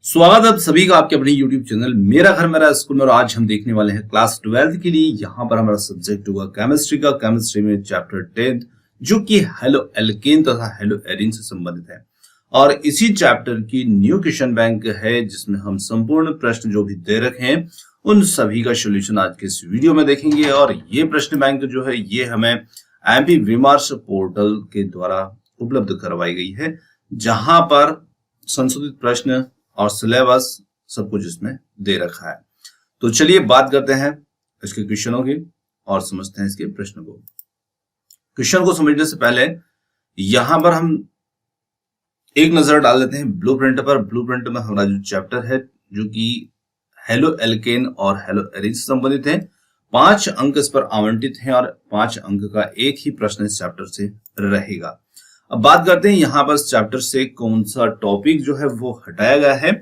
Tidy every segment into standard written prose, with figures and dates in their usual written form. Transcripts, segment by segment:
स्वागत है आप सभी का आपके अपने YouTube चैनल मेरा घर मेरा स्कूल में। और आज हम देखने वाले हैं क्लास 12th के लिए। यहाँ पर हमारा सब्जेक्ट होगा केमिस्ट्री का। केमिस्ट्री में चैप्टर 10 जो कि हेलो एल्केन तथा हेलो एरिन से संबंधित है। और इसी चैप्टर की न्यू क्वेश्चन बैंक है जिसमें हम संपूर्ण प्रश्न जो भी दे रखे हैं उन सभी का सोल्यूशन आज के इस वीडियो में देखेंगे। और ये प्रश्न बैंक जो है ये हमें एमपी विमर्श पोर्टल के द्वारा उपलब्ध करवाई गई है, जहां पर संशोधित प्रश्न और सिलेबस सब कुछ इसमें दे रखा है। तो चलिए बात करते हैं इसके क्वेश्चनों की और समझते हैं इसके प्रश्न को। क्वेश्चन को समझने से पहले यहां पर हम एक नजर डाल लेते हैं ब्लूप्रिंट पर। ब्लूप्रिंट में हमारा जो चैप्टर है जो कि हेलो एल्केन और हेलो एरिन से संबंधित है, 5 अंक इस पर आवंटित हैं और 5 अंक का एक ही प्रश्न इस चैप्टर से रहेगा। अब बात करते हैं यहाँ पर चैप्टर से कौन सा टॉपिक जो है वो हटाया गया है।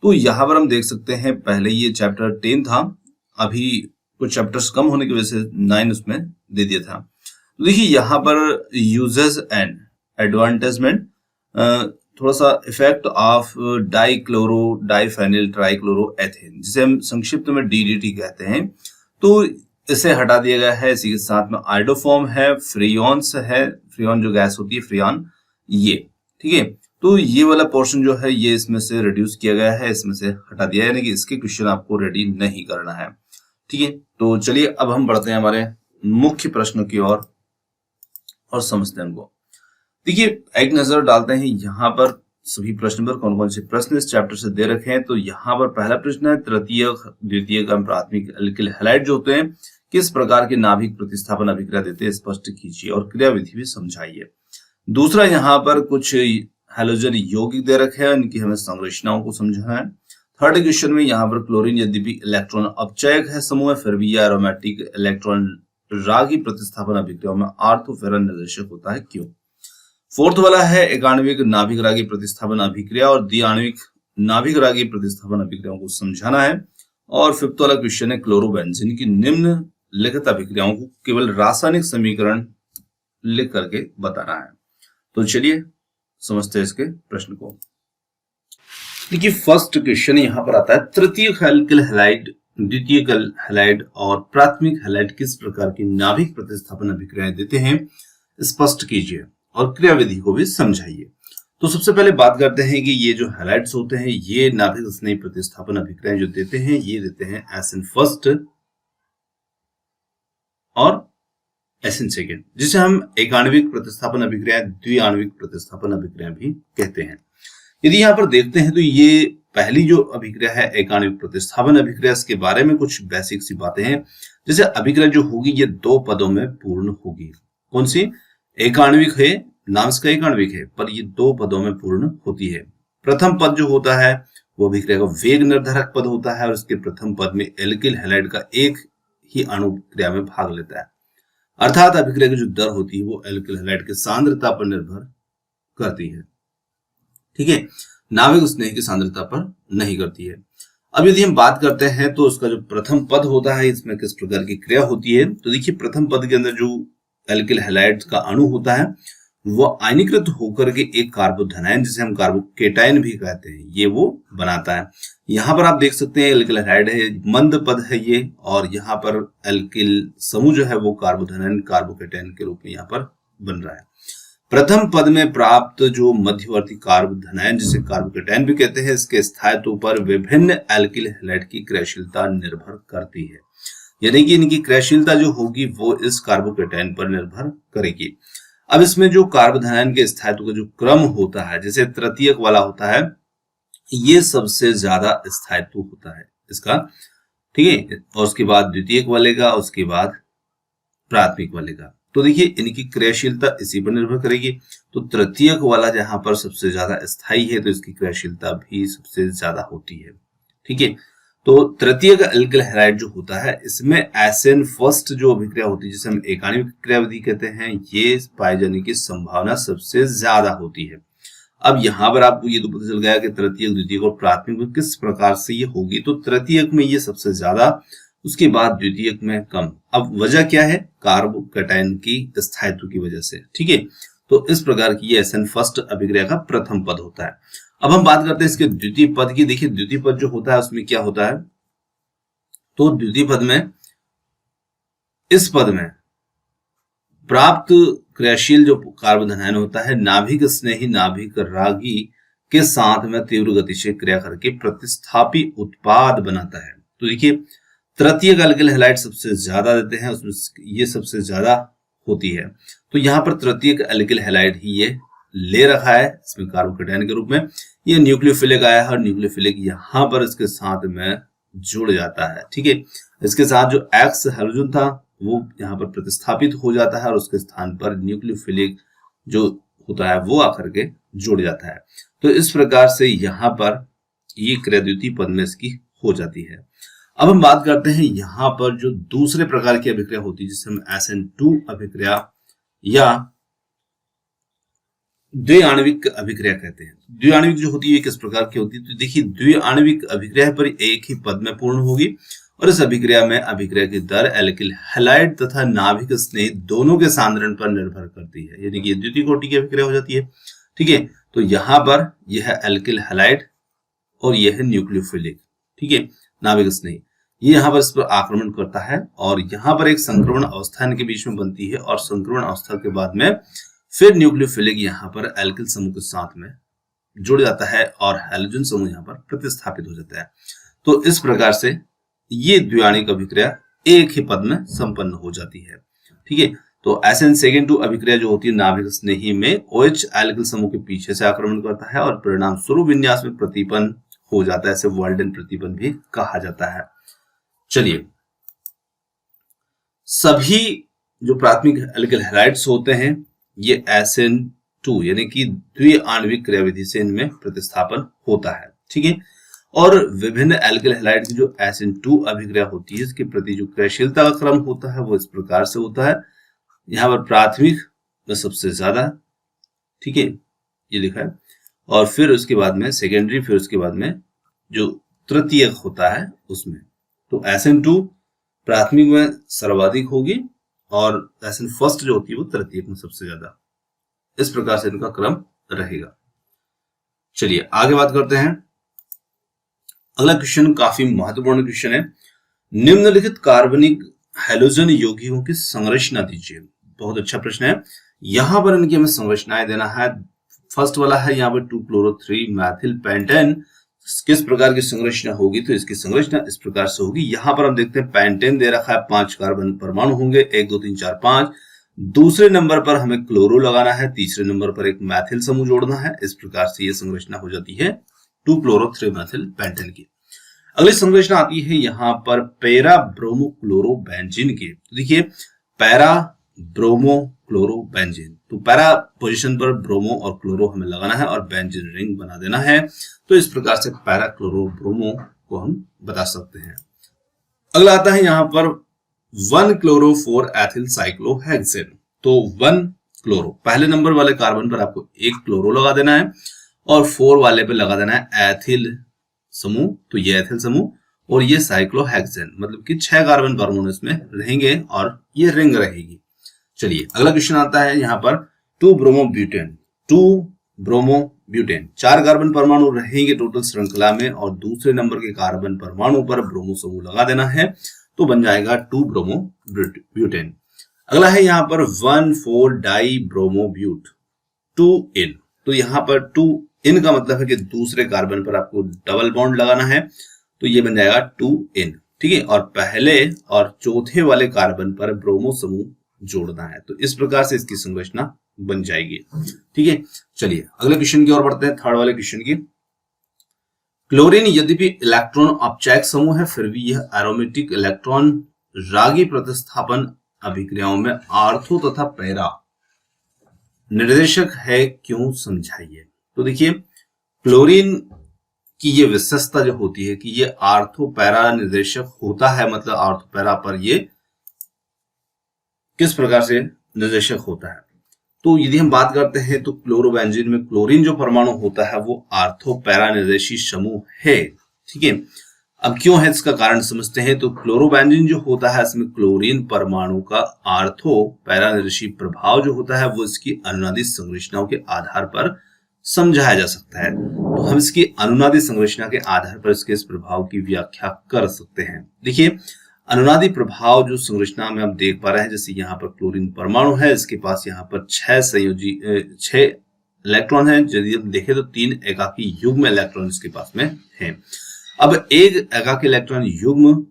तो यहाँ पर हम देख सकते हैं पहले ये चैप्टर 10 था, अभी कुछ चैप्टर्स कम होने की वजह से 9 उसमें दे दिया था। तो देखिए यहाँ पर यूजेस एंड एडवांटेजमेंट, थोड़ा सा इफेक्ट ऑफ डाइक्लोरो डाइफेनिल ट्राइक्लोरोएथेन जिसे हम संक्षिप्त में डीडीटी कहते हैं, तो इसे हटा दिया गया है। इसी के साथ में आइडोफॉर्म है, फ्रियॉन्स है, फ्रियॉन जो गैस होती है फ्रियॉन, ये ठीक है। तो ये वाला पोर्शन जो है ये इसमें से रिड्यूस किया गया है, इसमें से हटा दिया है, यानी कि इसके क्वेश्चन आपको रेडी नहीं करना है। ठीक है, तो चलिए अब हम बढ़ते हैं हमारे मुख्य प्रश्नों की ओर और समझते हैं उनको। देखिए एक नजर डालते हैं यहाँ पर सभी प्रश्न पर कौन कौन से प्रश्न इस चैप्टर से दे रखे हैं। तो यहाँ पर पहला प्रश्न है तृतीयक द्वितीयक एवं प्राथमिक एल्किल हैलाइड जो होते हैं किस प्रकार के नाभिक प्रतिस्थापन अभिक्रिया देते हैं, स्पष्ट कीजिए और क्रियाविधि भी समझाइए। दूसरा यहाँ पर कुछ हैलोजन यौगिक दे रखे हैं, इनकी हमें संरचनाओं को समझाना है। थर्ड क्वेश्चन में यहाँ पर क्लोरीन यद्यपि इलेक्ट्रॉन अपचयक है समूह फिर भी यह एरोमेटिक इलेक्ट्रॉन रागी प्रतिस्थापन अभिक्रियाओं में ऑर्थोफेरन निर्देशक होता है, क्यों। फोर्थ वाला है एकाण्विक नाभिक रागी प्रतिस्थापन अभिक्रिया और द्विआण्विक नाभिक रागी प्रतिस्थापन अभिक्रियाओं को समझाना है। और फिफ्थ वाला क्वेश्चन है क्लोरोबेंजीन की निम्न लिखित अभिक्रियाओं को केवल रासायनिक समीकरण लिख करके बताना है। तो चलिए समझते हैं इसके प्रश्न को। देखिए फर्स्ट क्वेश्चन यहाँ पर आता है तृतीयक एल्किल हैलाइड द्वितीयक हैलाइड और प्राथमिक हैलाइड किस प्रकार की नाभिक प्रतिस्थापन अभिक्रियाएं देते हैं, स्पष्ट कीजिए और क्रियाविधि को भी समझाइए। तो सबसे पहले बात करते हैं कि ये जो हैलाइड्स होते हैं ये नाभिक स्नेह प्रतिस्थापन अभिक्रियाएं जो देते हैं ये देते हैं एसिन फर्स्ट और एसिन सेकेंड, जिसे हम एकाण्विक प्रतिस्थापन अभिक्रिया द्विआण्विक प्रतिस्थापन अभिक्रिया भी कहते हैं। यदि यहाँ पर देखते हैं तो ये पहली जो अभिक्रिया है एकाण्विक प्रतिस्थापन अभिक्रिया, इसके बारे में कुछ बेसिक सी बातें हैं। जैसे अभिक्रिया जो होगी ये 2 पदों में पूर्ण होगी। कौन सी? एकाण्विक है, नाम इसका एकाण्विक है पर ये 2 पदों में पूर्ण होती है। प्रथम पद जो होता है वो अभिक्रिया का वेग निर्धारक पद होता है और इसके प्रथम पद में एल्किल हैलाइड का एक ही अणु क्रिया में भाग लेता है, अर्थात अभिक्रिया की जो दर होती है वो एल्किल हैलाइड की सांद्रता पर निर्भर करती है। ठीक है, नाभिक स्नेह की सांद्रता पर नहीं करती है। अब यदि हम बात करते हैं तो उसका जो प्रथम पद होता है इसमें किस प्रकार की क्रिया होती है, तो देखिए प्रथम पद के अंदर जो एल्किल हैलाइड का अणु होता है वो आयनीकृत होकर के एक कार्बोधनायन जिसे हम कार्बोकेटायन भी कहते हैं ये वो बनाता है। यहाँ पर आप देख सकते हैं एल्किल हैलाइड है, मंद पद है ये, और यहाँ पर एल्किल समूह जो है वो कार्बोधनायन कार्बोकेटायन के रूप में यहाँ पर बन रहा है। प्रथम पद में प्राप्त जो मध्यवर्ती कार्बोधनायन जिसे कार्बोकेटायन भी कहते हैं इसके स्थायित्व पर विभिन्न एल्किल हैलाइड की क्रियाशीलता निर्भर करती है, यानी कि इनकी क्रियाशीलता जो होगी वो इस कार्बोकेटायन पर निर्भर करेगी। अब इसमें जो कार्बोधनायन के स्थायित्व का जो क्रम होता है, जैसे तृतीयक वाला होता है ये सबसे ज्यादा स्थायित्व होता है इसका, ठीक है, और उसके बाद द्वितीयक वाले का, उसके बाद प्राथमिक वाले का। तो देखिए इनकी क्रियाशीलता इसी पर निर्भर करेगी। तो तृतीयक वाला जहां पर सबसे ज्यादा स्थायी है तो इसकी क्रियाशीलता भी सबसे ज्यादा होती है। ठीक है, तो तृतीयक एल्किल हैलाइड जो होता है इसमें एसिन फर्स्ट जो अभिक्रिया होती है जिसे हम एकाण्विक क्रियाविधि कहते हैं ये पाए जाने की संभावना सबसे ज्यादा होती है। अब यहाँ पर आपको ये तो पता चल गया कि तृतीयक द्वितीयक और प्राथमिक में किस प्रकार से ये होगी। तो तृतीयक में ये सबसे ज्यादा, उसके बाद द्वितीयक में कम। अब वजह क्या है? कार्बोकेटायन की स्थायित्व की वजह से। ठीक है, तो इस प्रकार की ये एसिन फर्स्ट अभिक्रिया का प्रथम पद होता है। अब हम बात करते हैं इसके द्वितीय पद की। देखिए द्वितीय पद जो होता है उसमें क्या होता है, तो द्वितीय पद में इस पद में प्राप्त क्रियाशील जो कार्बन आयन होता है नाभिक स्नेही नाभिक रागी के साथ में तीव्र गति से क्रिया करके प्रतिस्थापी उत्पाद बनाता है। तो देखिए तृतीयक एल्किल हैलाइड सबसे ज्यादा देते हैं, उसमें ये सबसे ज्यादा होती है। तो यहाँ पर तृतीयक एल्किल हैलाइड ही ये ले रखा है इसमें कार्बोकेटायन के रूप में। ये न्यूक्लियोफिलिक आया है और न्यूक्लियोफिलिक यहाँ पर इसके साथ में जुड़ जाता है। ठीक है, इसके साथ जो एक्स हाइड्रोजन था वो यहाँ पर प्रतिस्थापित हो जाता है और उसके स्थान पर न्यूक्लियोफिलिक जो होता है वो आकर के जुड़ जाता है। तो इस प्रकार से यहाँ पर ये क्रिया द्वितीय पद में इसकी हो जाती है। अब हम बात करते हैं यहाँ पर जो दूसरे प्रकार की अभिक्रिया होती है जिसे हम SN2 अभिक्रिया या द्विआण्विक अभिक्रिया कहते हैं। द्विआण्विक जो होती है किस प्रकार की होती है, तो देखिए द्विआण्विक अभिक्रिया पर एक ही पद में पूर्ण होगी और इस अभिक्रिया में अभिक्रिया की दर एल्किल हैलाइड तथा नाभिक स्नेही दोनों के सांद्रण पर निर्भर करती है, यानी कि द्वितीय कोटि की अभिक्रिया हो जाती है। ठीक है, तो यहाँ पर यह है एल्किल हैलाइड और यह है न्यूक्लियोफिलिक। ठीक है, नाभिक स्नेही ये यहाँ पर इस पर आक्रमण करता है और यहाँ पर एक संक्रमण अवस्था इनके बीच में बनती है और संक्रमण अवस्था के बाद में फिर न्यूक्लियोफिलिक यहाँ पर एल्किल समूह के साथ में जुड़ जाता है और हैलोजन समूह यहाँ पर प्रतिस्थापित हो जाता है। तो इस प्रकार से ये द्विआण्विक अभिक्रिया एक ही पद में संपन्न हो जाती है। ठीक है, तो SN2 अभिक्रिया जो होती है नाभिक स्नेही में OH एल्किल समूह के पीछे से आक्रमण करता है और परिणाम स्वरूप विन्यास में प्रतिपन्न हो जाता है, इसे वाल्डन प्रतिपन्न भी कहा जाता है। चलिए, सभी जो प्राथमिक एल्किल हैलाइड्स होते हैं ये SN2 यानी कि द्विआण्विक क्रियाविधि से इनमें प्रतिस्थापन होता है। ठीक है, और विभिन्न एल्किल हैलाइड की जो SN2 अभिक्रिया होती है इसके प्रति जो क्रियाशीलता का क्रम होता है वो इस प्रकार से होता है। यहाँ पर प्राथमिक में सबसे ज्यादा, ठीक है, ये लिखा है, और फिर उसके बाद में सेकेंडरी, फिर उसके बाद में जो तृतीयक होता है उसमें। तो SN2 प्राथमिक में सर्वाधिक होगी और SN1 जो होती है वो तृतीयक में सबसे ज्यादा। इस प्रकार से इनका क्रम रहेगा। चलिए आगे बात करते हैं। अगला क्वेश्चन काफी महत्वपूर्ण क्वेश्चन है। निम्नलिखित कार्बनिक हैलोजन यौगिकों की संरचना दीजिए। बहुत अच्छा प्रश्न है। यहां पर इनकी हमें संरचनाएं देना है। फर्स्ट वाला है यहाँ पर 2-chloro-3 मैथिल पेंटेन। किस प्रकार की संरचना होगी, तो इसकी संरचना इस प्रकार से होगी। यहां पर हम देखते हैं पेंटेन दे रखा है, 5 कार्बन परमाणु होंगे, 1 2 3 4 5। दूसरे नंबर पर हमें क्लोरो लगाना है, तीसरे नंबर पर एक मैथिल समूह जोड़ना है। इस प्रकार से ये संरचना हो जाती है 2-chloro-3 मैथिल पेंटेन की। अगली संरचना आती है यहाँ पर पैरा ब्रोमो क्लोरो बेंजीन की। देखिए पैरा ब्रोमो क्लोरो बेंजीन, तो पैरा पोजीशन पर ब्रोमो और क्लोरो हमें लगाना है और बेंजीन रिंग बना देना है। तो इस प्रकार से पैरा क्लोरो ब्रोमो को हम बता सकते हैं। अगला आता है यहाँ पर 1-chloro-4 एथिल साइक्लोहेक्सेन। तो 1 क्लोरो, पहले नंबर वाले कार्बन पर आपको 1 क्लोरो लगा देना है और 4 वाले पे लगा देना है एथिल समूह। तो ये एथिल समूह और ये साइक्लोहेक्सेन, मतलब कि 6 कार्बन परमाणु इसमें रहेंगे और ये रिंग रहेगी। चलिए अगला क्वेश्चन आता है यहाँ पर 2-bromoब्यूटेन। 2-bromoब्यूटेन, 4 कार्बन परमाणु रहेंगे टोटल श्रृंखला में और दूसरे नंबर के कार्बन परमाणु पर ब्रोमो समूह लगा देना है, तो बन जाएगा 2-bromoब्यूटेन। अगला है यहाँ पर 1,4-डाइब्रोमोब्यूट 2-in। तो यहाँ पर 2-in का मतलब है कि दूसरे कार्बन पर आपको डबल बॉन्ड लगाना है, तो ये बन जाएगा 2-in। ठीक है, और पहले और चौथे वाले कार्बन पर ब्रोमो समूह जोड़ना है। तो इस प्रकार से इसकी संरचना बन जाएगी। ठीक है, चलिए अगले क्वेश्चन की ओर बढ़ते हैं, थर्ड वाले क्वेश्चन की। क्लोरीन यद्यपि इलेक्ट्रॉन अपचयक समूह है फिर भी यह एरोमेटिक इलेक्ट्रॉन रागी प्रतिस्थापन अभिक्रियाओं में आर्थो तथा पैरा निर्देशक है, क्यों, समझाइए। तो देखिए क्लोरीन की ये विशेषता जो होती है कि ये आर्थो पैरा निर्देशक होता है, मतलब आर्थो पैरा पर ये किस प्रकार से निर्देशक होता है। तो यदि हम बात करते हैं तो क्लोरोबेंजीन में क्लोरीन जो परमाणु होता है वो आर्थो पैरा निर्देशी समूह है। ठीक है, अब क्यों है इसका कारण समझते हैं। तो क्लोरोबेंजीन जो होता है इसमें क्लोरीन परमाणु का आर्थो पैरा निर्देशी प्रभाव जो होता है वो इसकी अनुनादित संरचनाओं के आधार पर समझाया जा सकता है। तो हम इसकी अनुनादी संरचना के आधार पर इसके इस प्रभाव की व्याख्या कर सकते हैं। देखिए, अनुनादी प्रभाव जो संरचना में हम देख पा रहे हैं, जैसे यहाँ पर क्लोरीन परमाणु है, इसके पास यहाँ पर 6 इलेक्ट्रॉन है। यदि हम देखें तो 3 एकाकी युग्म इलेक्ट्रॉन इसके पास में है। अब एक एकाकी इलेक्ट्रॉन युग्म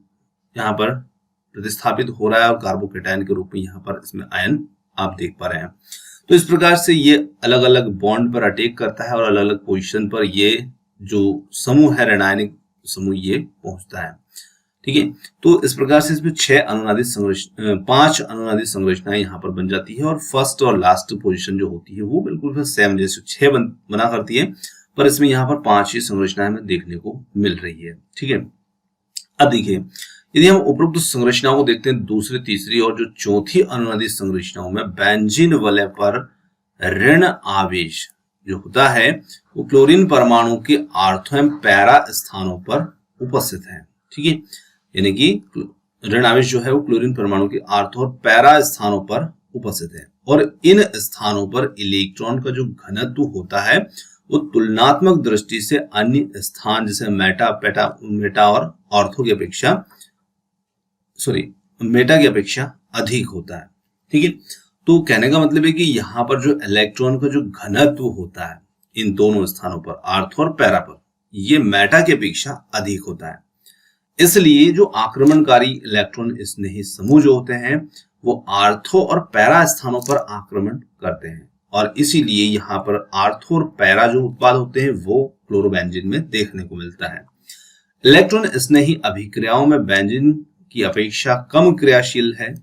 यहाँ पर प्रतिस्थापित हो रहा है और कार्बोकेटायन के रूप में यहाँ पर इसमें आयन आप देख पा रहे हैं। तो इस प्रकार से ये अलग अलग बॉन्ड पर अटैक करता है और अलग अलग पोजीशन पर ये जो समूह है, ऋणायनिक समूह, ये पहुंचता है। ठीक है, तो इस प्रकार से इसमें 5 अनुनादी संरचनाएं यहाँ पर बन जाती है और फर्स्ट और लास्ट पोजीशन जो होती है वो बिल्कुल सेम जैसे 6 बना करती है, पर इसमें यहाँ पर 5 ही संरचनाएं हमें देखने को मिल रही है। ठीक है, अब देखिए, यदि हम उपरोक्त संरचनाओं को देखते हैं, दूसरी, तीसरी और जो चौथी अनुनादी संरचनाओं में बेंजीन वलय पर ऋण आवेश जो होता है वो क्लोरीन परमाणु के आर्थो एवं पैरा स्थानों पर उपस्थित है। ठीक है, यानी कि ऋण आवेश जो है वो क्लोरीन परमाणु के आर्थो और पैरा स्थानों पर उपस्थित है और इन स्थानों पर इलेक्ट्रॉन का जो घनत्व होता है वो तुलनात्मक दृष्टि से अन्य स्थान जैसे मेटा और ऑर्थो की अपेक्षा मेटा की अपेक्षा अधिक होता है। ठीक है, तो कहने का मतलब है कि यहाँ पर जो इलेक्ट्रॉन का जो घनत्व होता है इन दोनों स्थानों पर, आर्थो और पैरा पर, ये मेटा की अपेक्षा अधिक होता है। इसलिए जो आक्रमणकारी इलेक्ट्रॉन स्नेही समूह जो होते हैं वो आर्थो और पैरा स्थानों पर आक्रमण करते हैं और इसीलिए यहाँ पर आर्थो और पैरा जो उत्पाद होते हैं वो क्लोरोबेंजीन में देखने को मिलता है। इलेक्ट्रॉन स्नेही अभिक्रियाओं में बेंजीन की अपेक्षा कम क्रियाशील है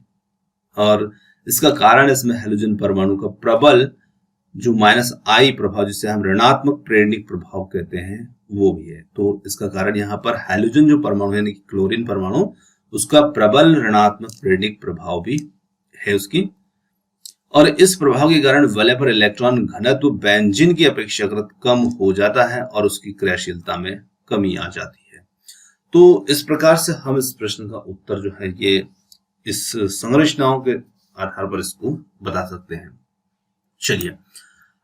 और इसका कारण इसमें हैलोजन परमाणु का प्रबल जो -I प्रभाव, जिसे हम ऋणात्मक प्रेरणिक प्रभाव कहते हैं, वो भी है। तो इसका कारण यहाँ पर हैलोजन जो परमाणु यानी कि क्लोरीन परमाणु, उसका प्रबल ऋणात्मक प्रेरणिक प्रभाव भी है उसकी, और इस प्रभाव के कारण वलय पर इलेक्ट्रॉन घनत्व बेंजीन की अपेक्षाकृत कम हो जाता है और उसकी क्रियाशीलता में कमी आ जाती है। तो इस प्रकार से हम इस प्रश्न का उत्तर जो है ये इस संरचनाओं के आधार पर इसको बता सकते हैं। चलिए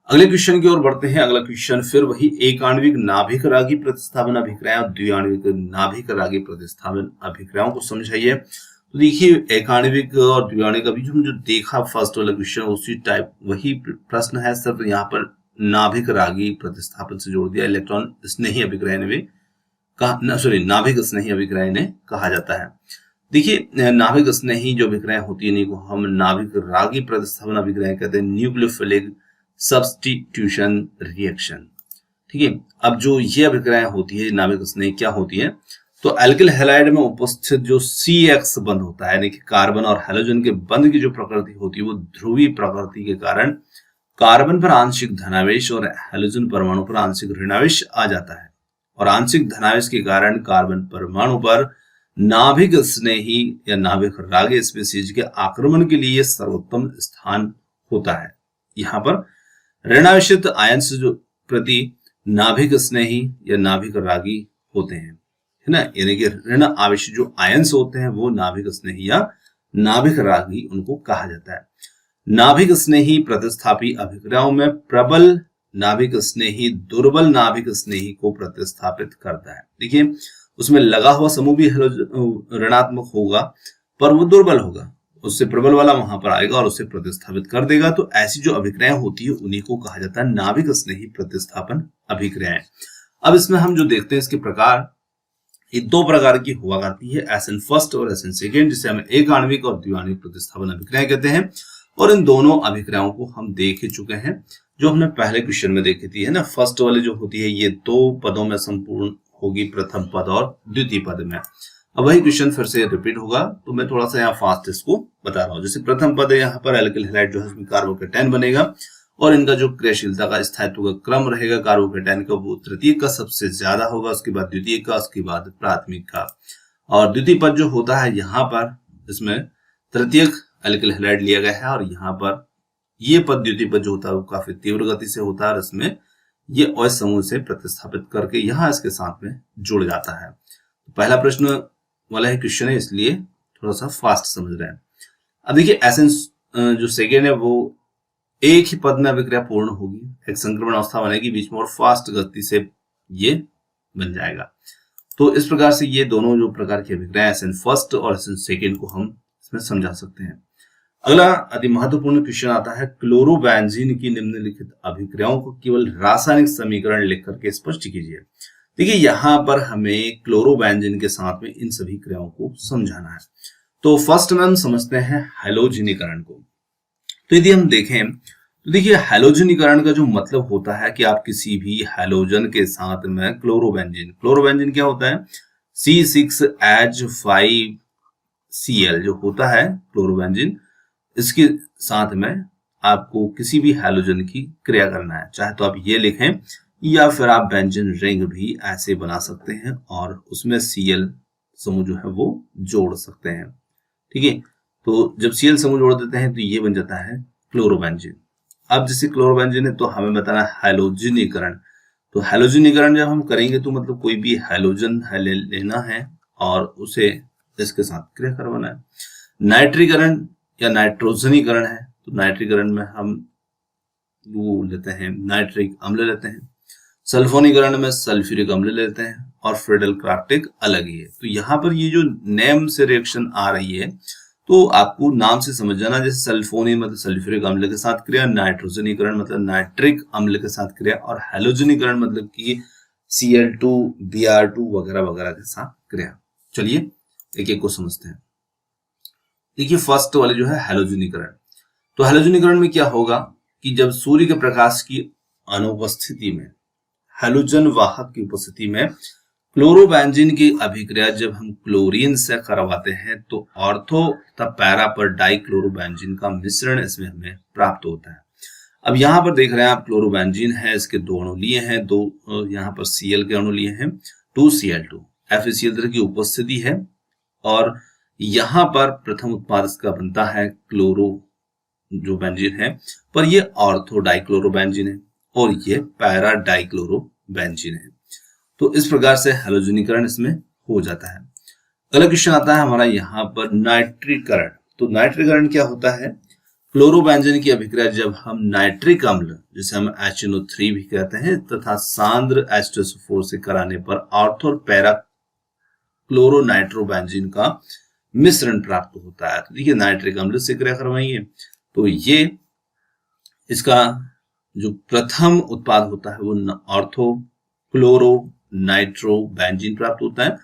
अगले क्वेश्चन की ओर बढ़ते हैं। अगला क्वेश्चन फिर वही एक आणविक नाभिक रागी प्रतिस्थापन अभिक्रिया और द्विआण्विक नाभिक रागी प्रतिस्थापन अभिक्रियाओं को समझाइए। तो देखिए, एक आणविक और द्विआण्विक अभी हम जो देखा फर्स्ट वाला क्वेश्चन उसी टाइप वही प्रश्न है, सिर्फ यहाँ पर नाभिक रागी प्रतिस्थापन से जोड़ दिया। इलेक्ट्रॉन स्नेही अभिक्रिया नाभिक स्नेही अभिक्रिया इन्हें कहा जाता है। देखिए, नाभिक स्नेही जो अभिक्रिया होती है इन्हीं को हम नाभिक रागी प्रतिस्थापन अभिक्रिया कहते हैं, न्यूक्लियोफिलिक सब्स्टिट्यूशन रिएक्शन। ठीक है, अब जो ये अभिक्रिया होती है नाभिक स्नेही क्या होती है, तो एल्किल हैलाइड में उपस्थित जो CX बंध होता है यानी कि कार्बन और हैलोजन के बंध की जो प्रकृति होती है वो ध्रुवीय प्रकृति के कारण कार्बन पर आंशिक धनावेश और हैलोजन परमाणु पर आंशिक ऋणावेश आ जाता है और आंशिक धनावेश के कारण कार्बन परमाणु पर नाभिक स्नेही या नाभिक रागी स्पीशीज के आक्रमण के लिए सर्वोत्तम स्थान होता है। यहाँ पर ऋणावेशित आयन से जो प्रति नाभिक स्नेही या नाभिक रागी होते हैं, है ना, यानी कि ऋण आवेशित जो आयन्स होते हैं वो नाभिक स्नेही या नाभिक रागी उनको कहा जाता है। नाभिक स्नेही प्रतिस्थापी अभिक्रियाओं में प्रबल नाभिक स्नेही दुर्बल नाभिक स्नेही को प्रतिस्थापित करता है। देखिए, उसमें लगा हुआ समूह भी ऋणात्मक होगा पर वो दुर्बल होगा, उससे प्रबल वाला वहां पर आएगा और उसे प्रतिस्थापित कर देगा। तो ऐसी जो अभिक्रियाएं होती है उन्हीं को कहा जाता है नाभिक स्नेही प्रतिस्थापन अभिक्रियाएं। अब इसमें हम जो देखते हैं इसके प्रकार, ये 2 प्रकार की हुआ करती है, SN फर्स्ट और SN सेकेंड, जिसे हम एक आणविक और द्विआण्विक प्रतिस्थापन अभिक्रिया कहते हैं। और इन दोनों अभिक्रियाओं को हम देख ही चुके हैं जो हमने पहले क्वेश्चन में देखी थी, है ना। फर्स्ट वाली जो होती है ये 2 पदों में संपूर्ण होगी, प्रथम पद और द्वितीय पद में। अब वही क्वेश्चन फिर से रिपीट होगा, तो मैं थोड़ा सा यहाँ फास्ट इसको बता रहा हूँ। जैसे प्रथम पद है, यहाँ पर एल्किल हैलाइड जो है उसमें कार्बोकेटायन बनेगा और इनका जो क्रियाशीलता का स्थायित्व का क्रम रहेगा कार्बोकेटायन का वो तृतीयक का सबसे ज्यादा होगा, उसके बाद द्वितीयक का, उसके बाद प्राथमिक का। और द्वितीय पद जो होता है यहाँ पर इसमें तृतीयक एल्किल हैलाइड लिया गया है और यहाँ पर ये पद द्वितीय पद जो होता है वो काफी तीव्र गति से होता है और इसमें ये OH समूह से प्रतिस्थापित करके यहाँ इसके साथ में जुड़ जाता है। तो पहला प्रश्न वाला ही क्वेश्चन है इसलिए थोड़ा सा फास्ट समझ रहे हैं। अब देखिए SN जो सेकेंड है वो एक ही पद में अभिक्रिया पूर्ण होगी, एक संक्रमण अवस्था बनेगी बीच में और फास्ट गति से ये बन जाएगा। तो इस प्रकार से ये दोनों जो प्रकार की अभिक्रिया SN फर्स्ट और SN सेकेंड को हम इसमें समझा सकते हैं। अगला अति महत्वपूर्ण क्वेश्चन आता है, क्लोरोबेंजीन की निम्नलिखित अभिक्रियाओं को केवल रासायनिक समीकरण लिख करके स्पष्ट कीजिए। देखिए यहाँ पर हमें क्लोरोबेंजीन के साथ में इन सभी क्रियाओं को समझाना है। तो फर्स्ट में हम समझते हैं हैलोजनीकरण को। तो यदि हम देखें तो देखिए हैलोजनीकरण का जो मतलब होता है कि आप किसी भी हैलोजन के साथ में क्लोरोबेंजीन क्या होता है, C6H5Cl जो होता है क्लोरोबेंजीन, इसके साथ में आपको किसी भी हैलोजन की क्रिया करना है। चाहे तो आप ये लिखें या फिर आप बेंजीन रिंग भी ऐसे बना सकते हैं और उसमें Cl समूह जो है वो जोड़ सकते हैं। ठीक है, तो जब Cl समूह जोड़ देते हैं तो ये बन जाता है क्लोरोबेंजीन। अब जैसे क्लोरोबेंजीन है तो हमें बताना है हैलोजनीकरण। तो हैलोजनीकरण जब हम करेंगे तो मतलब कोई भी हैलोजन लेना है और उसे इसके साथ क्रिया करवाना है। नाइट्रीकरण या नाइट्रोजनीकरण है, तो नाइट्रीकरण में हम वो लेते हैं नाइट्रिक अम्ल लेते हैं, सल्फोनीकरण में सल्फ्यूरिक अम्ल लेते हैं और फ्रीडल क्राफ्टिक अलग ही है। तो यहाँ पर ये जो नेम से रिएक्शन आ रही है तो आपको नाम से समझ जाना, जैसे सल्फोनी मतलब सल्फ्यूरिक अम्ल के साथ क्रिया, नाइट्रोजनीकरण मतलब नाइट्रिक अम्ल के साथ क्रिया और हैलोजनीकरण मतलब कि Cl2 Br2 वगैरह वगैरह के साथ क्रिया। चलिए एक एक को समझते हैं। देखिए फर्स्ट वाले जो है हैलोजनीकरण। तो हैलोजनीकरण में क्या होगा कि जब सूर्य के प्रकाश की अनुपस्थिति में हैलोजन वाहक की उपस्थिति में क्लोरोबेंजीन की अभिक्रिया जब हम क्लोरीन से करवाते हैं तो ऑर्थो तथा पैरा पर डाइक्लोरोबेंजीन का मिश्रण इसमें हमें प्राप्त होता है। अब यहाँ पर देख रहे हैं आप क्लोरोबेंजीन है, इसके दो अणु लिए हैं, दो यहाँ पर Cl के अणु लिए हैं, 2Cl2 FeCl3 की उपस्थिति है और यहाँ पर प्रथम उत्पाद इसका बनता है क्लोरो जो बेंजीन है, पर ये ऑर्थो डाइक्लोरोबेंजीन है और ये पैरा डाइक्लोरोबेंजीन है। तो इस प्रकार से हैलोजनीकरण इसमें हो जाता है। अगला क्वेश्चन आता है हमारा यहाँ पर नाइट्रीकरण। तो नाइट्रीकरण क्या होता है, क्लोरोबेंजीन की अभिक्रिया जब हम नाइट्रिक अम्ल जिसे हम HNO3 भी कहते हैं तथा सांद्र H2SO4 से कराने पर ऑर्थो और पैरा क्लोरोनाइट्रोबेंजीन का मिश्रण प्राप्त होता है। तो देखिए नाइट्रिक अम्ल से क्रिया करवाएंगे तो ये इसका जो प्रथम उत्पाद होता है वो ऑर्थो क्लोरो नाइट्रोबेंजीन प्राप्त होता है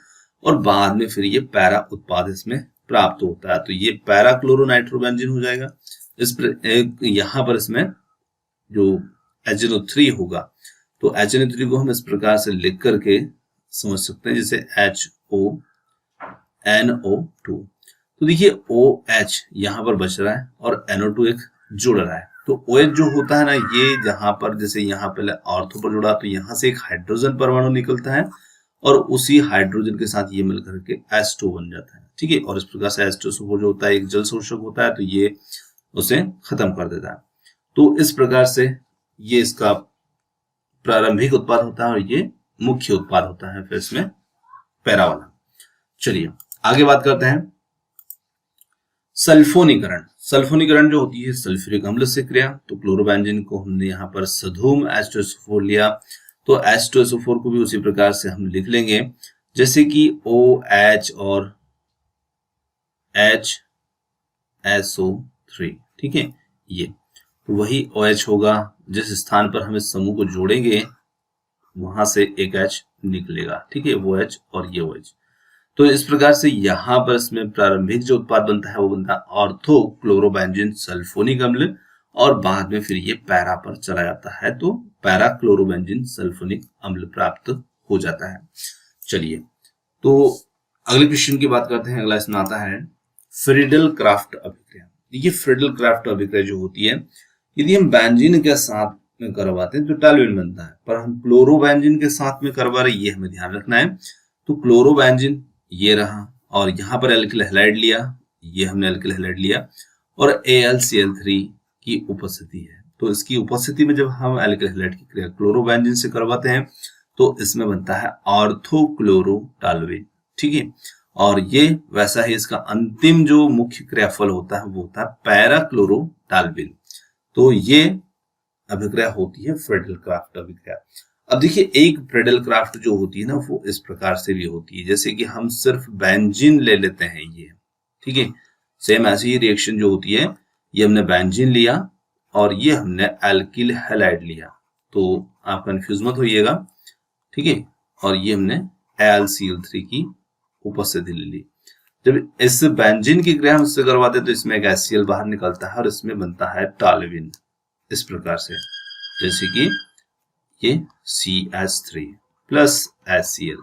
और बाद में फिर ये पैरा उत्पाद इसमें प्राप्त होता है। तो ये पैरा क्लोरो नाइट्रोबेंजीन हो जाएगा। यहाँ पर इसमें जो HNO3 होगा तो HNO3 को हम इस प्रकार से लिख करके समझ सकते हैं जैसे HONO2। तो देखिए OH यहाँ पर बच रहा है और NO2 एक जुड़ रहा है। तो OH जो होता है ना, ये जहां पर जैसे यहाँ पहले ऑर्थो पर जुड़ा तो यहाँ से एक हाइड्रोजन परमाणु निकलता है और उसी हाइड्रोजन के साथ ये मिलकर के H2 बन जाता है। ठीक है, और इस प्रकार से H2SO4 जो होता है एक जल शोषक होता है तो ये उसे खत्म कर देता है। तो इस प्रकार से ये इसका प्रारंभिक उत्पाद होता है और ये मुख्य उत्पाद होता है फिर इसमें पैरा वाला। चलिए आगे बात करते हैं सल्फोनीकरण। सल्फोनीकरण जो होती है सल्फ्यूरिक अम्ल से क्रिया। तो क्लोरोबेंजीन को हमने यहाँ पर सधूम H2SO4 लिया तो H2SO4 को भी उसी प्रकार से हम लिख लेंगे जैसे कि OH और HSO3। ठीक है, ये तो वही OH होगा, जिस स्थान पर हम इस समूह को जोड़ेंगे वहां से एक H निकलेगा। ठीक है, वो H और ये OH। तो इस प्रकार से यहाँ पर इसमें प्रारंभिक जो उत्पाद बनता है वो बनता है ऑर्थो क्लोरोबेंजीन सल्फोनिक अम्ल और बाद में फिर ये पैरा पर चला जाता है तो पैरा क्लोरोबेंजीन सल्फोनिक अम्ल प्राप्त हो जाता है। चलिए तो अगले क्वेश्चन की बात करते हैं। अगला इसमें आता है फ्रीडल क्राफ्ट अभिक्रिया। ये फ्रीडल क्राफ्ट अभिक्रिया जो होती है यदि हम बेंजीन के साथ में करवाते हैं तो टॉल्यूएन बनता है, पर हम क्लोरोबेंजीन के साथ में करवा रहे ये हमें ध्यान रखना है। तो क्लोरोबेंजीन ये रहा और यहाँ पर एल्किल हैलाइड लिया, ये हमने एल्किल हैलाइड लिया और AlCl3 की उपस्थिति है। तो इसकी उपस्थिति में जब हम एल्किल हैलाइड की क्रिया क्लोरोबेंजीन से करवाते हैं तो इसमें बनता है ऑर्थोक्लोरोटॉल्यूएन। ठीक है, और ये वैसा ही इसका अंतिम जो मुख्य क्रियाफल होता है वो होता है पैराक्लोरोटॉल्यूएन। तो ये अभिक्रिया होती है फ्रेडल क्राफ्ट अभिक्रिया। अब देखिए एक फ्रेडल क्राफ्ट जो होती है ना वो इस प्रकार से भी होती है, जैसे कि हम सिर्फ बेंजीन ले लेते हैं ये, ठीक है। सेम ऐसी ही रिएक्शन जो होती है, ये हमने बेंजीन लिया और ये हमने एल्किल हैलाइड लिया, तो आप कंफ्यूज मत होइएगा, ठीक है। और ये हमने AlCl3 की उपस्थिति ले ली। जब इस बेंजीन की क्रिया हम इससे करवाते हैं तो इसमें एक HCl बाहर निकलता है और इसमें बनता है टॉल्यूइन, इस प्रकार से, जैसे कि ये CH3 प्लस HCl।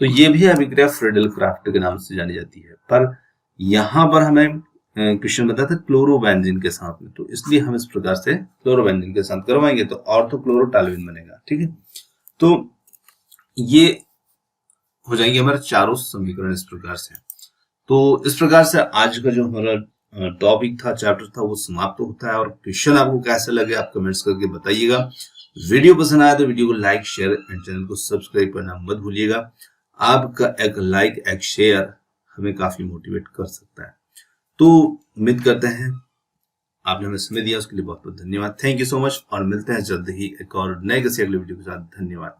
तो ये भी अभिक्रिया फ्रेडल क्राफ्ट के नाम से जानी जाती है, पर यहां पर हमें क्वेश्चन बता था क्लोरोबेंजीन के साथ में, तो इसलिए हम इस प्रकार से क्लोरोबेंजीन के साथ करवाएंगे तो ऑर्थोक्लोरोटॉल्यूइन बनेगा, ठीक है। तो ये हो जाएंगे हमारे चारों समीकरण इस प्रकार से। तो इस प्रकार से आज का जो हमारा टॉपिक था, चैप्टर था, वो समाप्त होता है। और क्वेश्चन आपको कैसे लगे आप कमेंट्स करके बताइएगा। वीडियो पसंद आया तो वीडियो को लाइक शेयर एंड चैनल को सब्सक्राइब करना मत भूलिएगा। आपका एक लाइक एक शेयर हमें काफी मोटिवेट कर सकता है। तो उम्मीद करते हैं आपने हमें समय दिया, उसके लिए बहुत बहुत धन्यवाद। थैंक यू सो मच और मिलते हैं जल्द ही एक और नए किसी अगले वीडियो के साथ। धन्यवाद।